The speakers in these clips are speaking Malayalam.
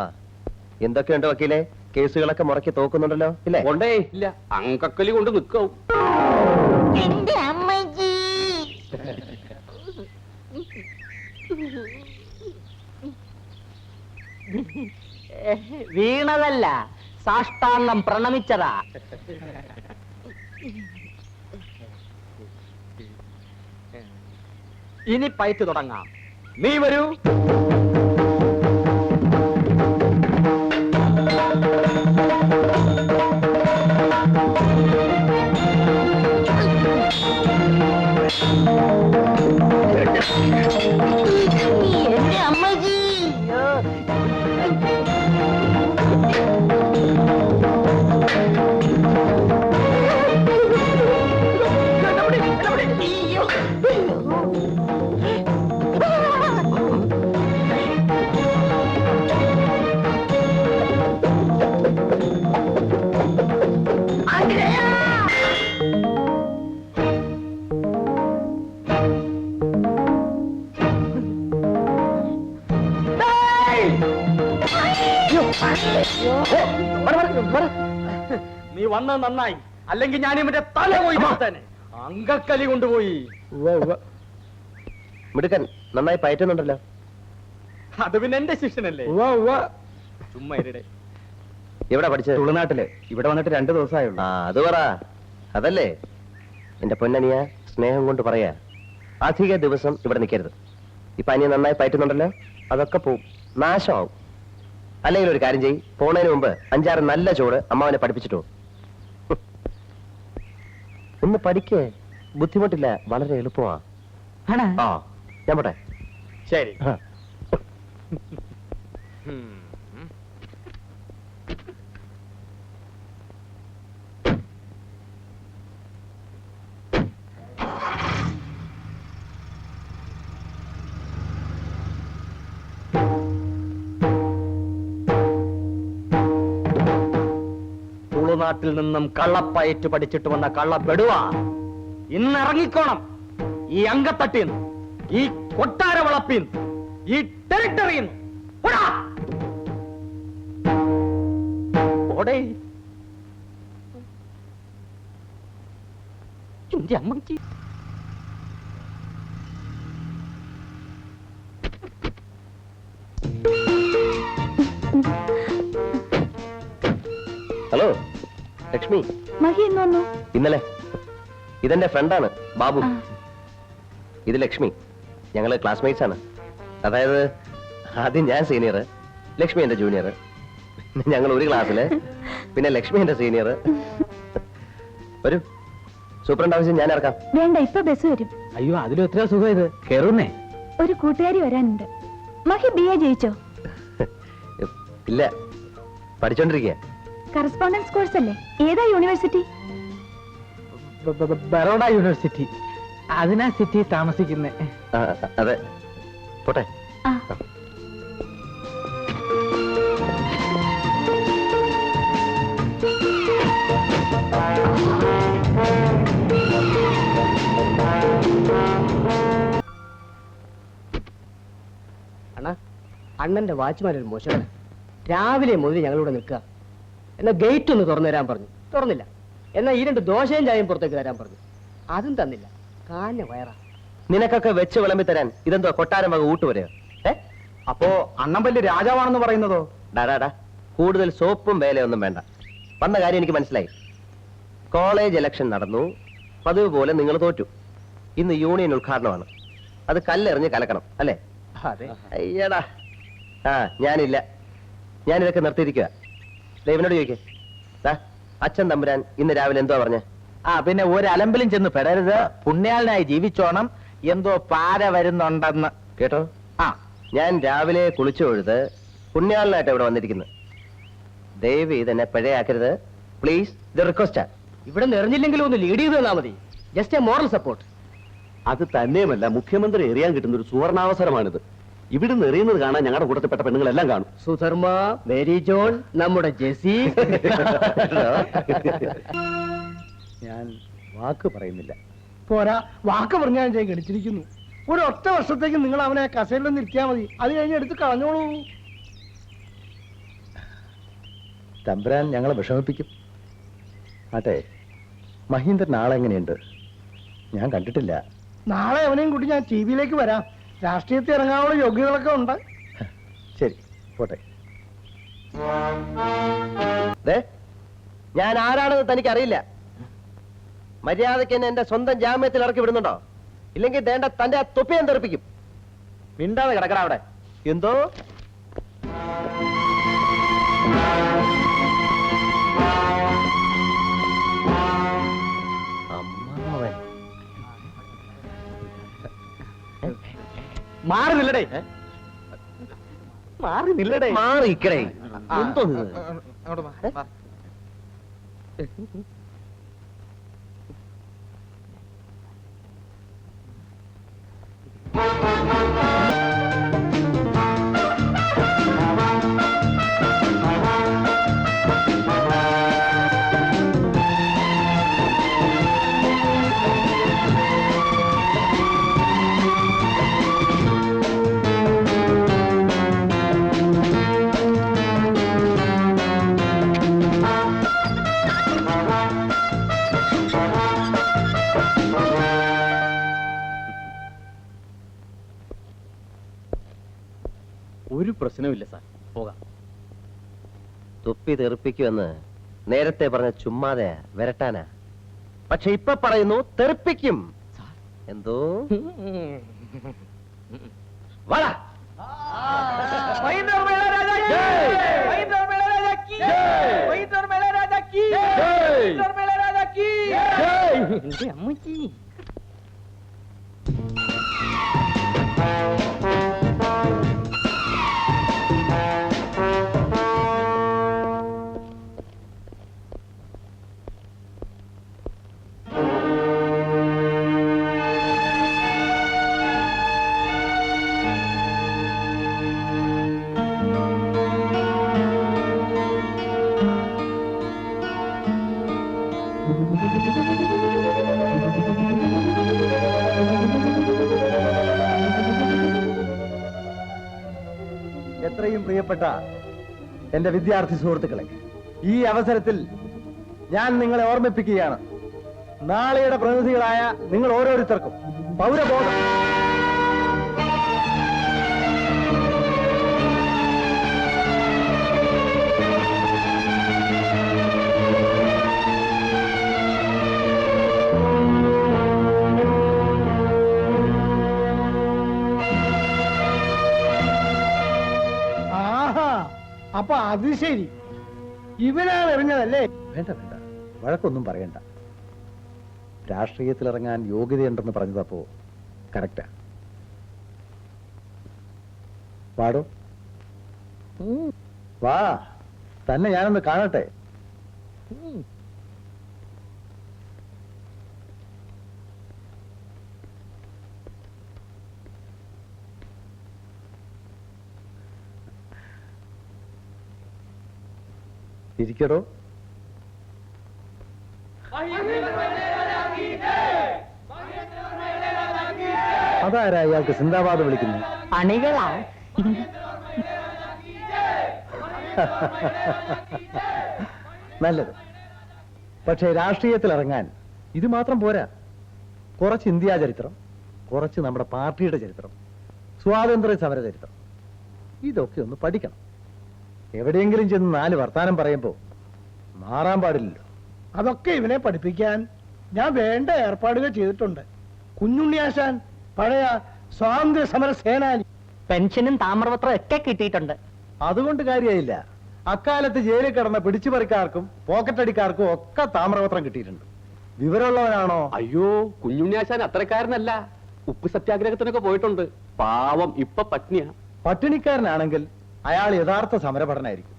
ആ എന്തൊക്കെയുണ്ട് വക്കീലെ? കേസുകളൊക്കെ മുറക്കി തോക്കുന്നുണ്ടല്ലോ ഇല്ലേ? കൊണ്ടേ ഇല്ല, അങ്കക്കലി കൊണ്ട് നിൽക്കാവും. വീണതല്ല, സാഷ്ടാംഗം പ്രണമിച്ചതാ. ഇനി പയറ്റ് തുടങ്ങാം. നീ വരൂ. എന്റെ അമ്മജി. നീ വന്നത് നന്നായി, അല്ലെങ്കിൽ ഞാൻ ഇവന്റെ തല പോയി തന്നെ. അങ്കക്കലി കൊണ്ടുപോയി. മിടുക്കൻ, നന്നായി പയറ്റുന്നുണ്ടല്ലോ. അത് പിന്നെ എന്റെ ശിഷ്യനല്ലേ. ചുമ്മാ ഇരുടെ. എവിടെ പഠിച്ചത്? തുളുനാട്ടില്. ഇവിടെ വന്നിട്ട് 2 ദിവസമായുള്ളൂ. ആ അത് പറ. അതല്ലേ എന്റെ പൊന്നനിയ, സ്നേഹം കൊണ്ട് പറയാ, അധിക ദിവസം ഇവിടെ നിൽക്കരുത്. ഇപ്പൊ അനിയ നന്നായി പയറ്റുന്നുണ്ടല്ലോ, അതൊക്കെ പോവും, നാശമാവും. അല്ലെങ്കിൽ ഒരു കാര്യം ചെയ്യ്, പോണതിന് മുമ്പ് 5-6 നല്ല ചോട് അമ്മാവനെ പഠിപ്പിച്ചിട്ടോ. ഒന്ന് പഠിക്കേ, ബുദ്ധിമുട്ടില്ല, വളരെ എളുപ്പമാ. ആ ഞാൻ പോട്ടെ. ശരി. തുളുനാട്ടിൽ നിന്നും കള്ളപ്പയറ്റ് പഠിച്ചിട്ട് വന്ന കള്ളപ്പെടുവാ, ഇന്നിറങ്ങിക്കോണം. ഈ അങ്കത്തട്ടിന്ന്, ഈ കൊട്ടാര വളപ്പിന്ന്, ഈ ടെറിട്ടറിന്ന്. അമ്മക്ക് ഹലോ ലക്ഷ്മി. മഹി എന്ന് വന്നു? ഇന്നലെ. ഇതെന്റെ ഫ്രണ്ടാണ് ബാബു. ഇത് ലക്ഷ്മി. ഞങ്ങള് ക്ലാസ്മേറ്റ്സ് ആണ്. അതായത് ആദ്യം ഞാൻ സീനിയർ, ലക്ഷ്മി എന്റെ ജൂനിയർ. ഞങ്ങൾ ഒരു ക്ലാസ്സില്. പിന്നെ ലക്ഷ്മി എന്റെ സീനിയർ. വരൂ, സൂപ്രണ്ട് ആവശ്യം ഞാൻ ഇറക്കാം. വേണ്ട, ഇപ്പൊ ബസ് വരും. അയ്യോ, അതിലും എത്ര സുഖം ഇത്. കേറുന്നേ. ഒരു കൂട്ടുകാരി വരാനുണ്ട്. മഹി BA ജയിച്ചോ? ഇല്ല, പഠിച്ചോണ്ടിരിക്കുക. കറസ്പോണ്ടൻസ് കോഴ്സ് അല്ലേ? ഏതാ യൂണിവേഴ്സിറ്റി? ബറോഡ യൂണിവേഴ്സിറ്റി. അതിനാ സിറ്റി താമസിക്കുന്നേ. അതെ, പോട്ടെ. അണ്ണന്റെ വാച്ച്മാൻ ഒരു മോശമാണ്. രാവിലെ മുതൽ ഞങ്ങളിവിടെ നിൽക്കുക. എന്നാ ഗേറ്റ് ഒന്ന് തുറന്നു തരാൻ പറഞ്ഞു, തുറന്നില്ല. എന്നാ 2 ദോശയും ചായയും പുറത്തേക്ക് തരാൻ പറഞ്ഞു, അതും തന്നില്ല. കാഞ്ഞ വയറാ. നിനക്കൊക്കെ വെച്ച് വിളമ്പി തരാൻ ഇതെന്തോ കൊട്ടാരം വക ഊട്ടുവരെയോ? അപ്പോ അണ്ണൻ വലിയ രാജാവാണെന്ന് പറയുന്നതോ? ഡാ, കൂടുതൽ സോപ്പും വേലയൊന്നും വേണ്ട. വന്ന കാര്യം എനിക്ക് മനസ്സിലായി. കോളേജ് ഇലക്ഷൻ നടന്നു, പതിവ് പോലെ നിങ്ങൾ തോറ്റു. ഇന്ന് യൂണിയൻ ഉദ്ഘാടനമാണ്. അത് കല്ലെറിഞ്ഞ് കലക്കണം അല്ലേ? അതെ. അയ്യടാ, ഞാനില്ല. ഞാനിതൊക്കെ നിർത്തിയിരിക്കുക. ദൈവനോട് ചോദിക്കേ. അച്ഛൻ തമ്പുരാൻ ഇന്ന് രാവിലെ എന്തോ പറഞ്ഞേ? പിന്നെ ഒരു അലമ്പിലും ചെന്ന് പെടരുത്, പുണ്യാളനായി ജീവിച്ചോണം, എന്തോ പാര വരുന്നുണ്ടെന്ന് കേട്ടോ? ഞാൻ രാവിലെ കുളിച്ചു തൊഴുത് പുണ്യാളനായിട്ട് ഇവിടെ വന്നിരിക്കുന്നു. ദയവ് ഇതെന്നെ പിഴയാക്കരുത് പ്ലീസ്. ഇത് റിക്വസ്റ്റാ. ഇവിടെ നിറഞ്ഞില്ലെങ്കിലും ഒന്ന് ലീഡ് ചെയ്ത് തന്നാ മതി. Just A moral support. അത് തന്നെയുമല്ല, മുഖ്യമന്ത്രി എറിയാൻ കിട്ടുന്ന ഒരു സുവർണാവസരമാണിത്. ഇവിടുന്ന് എറിയുന്നത് കാണാൻ ഞങ്ങളുടെ കൂട്ടത്തിൽപ്പെട്ട പെണ്ണുങ്ങളെല്ലാം കാണും. സുധർമ്മ, മേരി ജോൺ, നമ്മുടെ ജെസി. ഞാൻ വാക്ക് പറയുന്നില്ല. പോരാ, വാക്ക് പറഞ്ഞാൽ ഗണിച്ചിരിക്കുന്നു. ഒരു ഒറ്റ വർഷത്തേക്ക് നിങ്ങൾ അവനെ കസേരയിലൊന്ന് ഇരുത്തിയാൽ മതി. അത് കഴിഞ്ഞ് എടുത്ത് കളഞ്ഞോളൂ. തമ്പുരാൻ ഞങ്ങളെ വിഷമിപ്പിക്കും. ആട്ടെ, മഹീന്ദ്രൻ ആളെങ്ങനെയുണ്ട്? ഞാൻ കണ്ടിട്ടില്ല. നാളെ അവനെയും കൂട്ടി ഞാൻ ടി വിയിലേക്ക് വരാം. രാഷ്ട്രീയത്തിൽ ഇറങ്ങാനുള്ള യോഗ്യതകളൊക്കെ ഉണ്ട്. ശരി, പോട്ടെ. ഞാൻ ആരാണെന്ന് തനിക്ക് അറിയില്ല. മര്യാദയ്ക്ക് എന്നെ എന്റെ സ്വന്തം ജാമ്യത്തിൽ ഇറക്കി വിടുന്നുണ്ടോ? ഇല്ലെങ്കിൽ വേണ്ട തന്റെ ആ തൊപ്പി ഞാൻ തെറിപ്പിക്കും. മിണ്ടാതെ കിടക്കണ അവിടെ. എന്തോ അമ്മാവൻ മാറി നില്ലടേ, മാറി നില്ലടേ. മാറിക്കടേ. എന്തോ ഇത്? ഒരു പ്രശ്നവുമില്ല സാർ, പോകാം. തൊപ്പി തെറിപ്പിക്കുമെന്ന് നേരത്തെ പറഞ്ഞ ചുമ്മാതെ വരട്ടാനാ. പക്ഷെ ഇപ്പൊ പറയുന്നു തെറിപ്പിക്കും. എന്തോ വാടാ. എന്റെ അമ്മച്ചി. എത്രയും പ്രിയപ്പെട്ട എന്റെ വിദ്യാർത്ഥി സുഹൃത്തുക്കളെ, ഈ അവസരത്തിൽ ഞാൻ നിങ്ങളെ ഓർമ്മിപ്പിക്കുകയാണ്. നാളെയുടെ പ്രതിനിധികളായ നിങ്ങൾ ഓരോരുത്തർക്കും പൗരബോധം അപ്പൊ അത് ശരി, ഇവനാണ് എറിഞ്ഞതല്ലേ? വേണ്ട വേണ്ട, വഴക്കൊന്നും പറയണ്ട. രാഷ്ട്രീയത്തിലിറങ്ങാൻ യോഗ്യതയുണ്ടെന്ന് പറഞ്ഞതപ്പോ കറക്റ്റാ. വാടോ, വാ, തന്നെ ഞാനൊന്ന് കാണട്ടെ. ഇരിക്കടോ. അതാരാ ഇയാൾക്ക് സിന്ദാബാദ് വിളിക്കുന്നു? അണികളാ. നല്ലത്. പക്ഷേ രാഷ്ട്രീയത്തിൽ ഇറങ്ങാൻ ഇത് മാത്രം പോരാ. കുറച്ച് ഇന്ത്യാ ചരിത്രം, കുറച്ച് നമ്മുടെ പാർട്ടിയുടെ ചരിത്രം, സ്വാതന്ത്ര്യ സമര ചരിത്രം, ഇതൊക്കെ ഒന്ന് പഠിക്കണം. എവിടെയെങ്കിലും ചെന്ന് 4 വർത്താനം പറയുമ്പോ മാറാൻ പാടില്ലല്ലോ. അതൊക്കെ ഇവനെ പഠിപ്പിക്കാൻ ഞാൻ വേണ്ട ഏർപ്പാടുകൾ ചെയ്തിട്ടുണ്ട്. കുഞ്ഞുണ്ണിയാശാൻ പഴയ സ്വാതന്ത്ര്യ സമര സേനാനി, പെൻഷനും താമ്രപത്രം ഒക്കെ കിട്ടിയിട്ടുണ്ട്. അതുകൊണ്ട് കാര്യമായില്ല. അക്കാലത്ത് ജയിലിൽ കിടന്ന പിടിച്ചുപറിക്കാർക്കും പോക്കറ്റടിക്കാർക്കും ഒക്കെ താമ്രപത്രം കിട്ടിയിട്ടുണ്ട്. വിവരമുള്ളവനാണോ? അയ്യോ, കുഞ്ഞുണ്ണിയാശാൻ അത്രക്കാരനല്ല. ഉപ്പ് സത്യാഗ്രഹത്തിനൊക്കെ പോയിട്ടുണ്ട്. പാവം ഇപ്പൊ പത്നിയാ. പട്ടിണിക്കാരനാണെങ്കിൽ അയാൾ യഥാർത്ഥ സമരഭടനായിരിക്കും.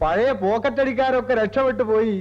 പഴയ പോക്കറ്റടിക്കാരൊക്കെ രക്ഷപ്പെട്ടു പോയി.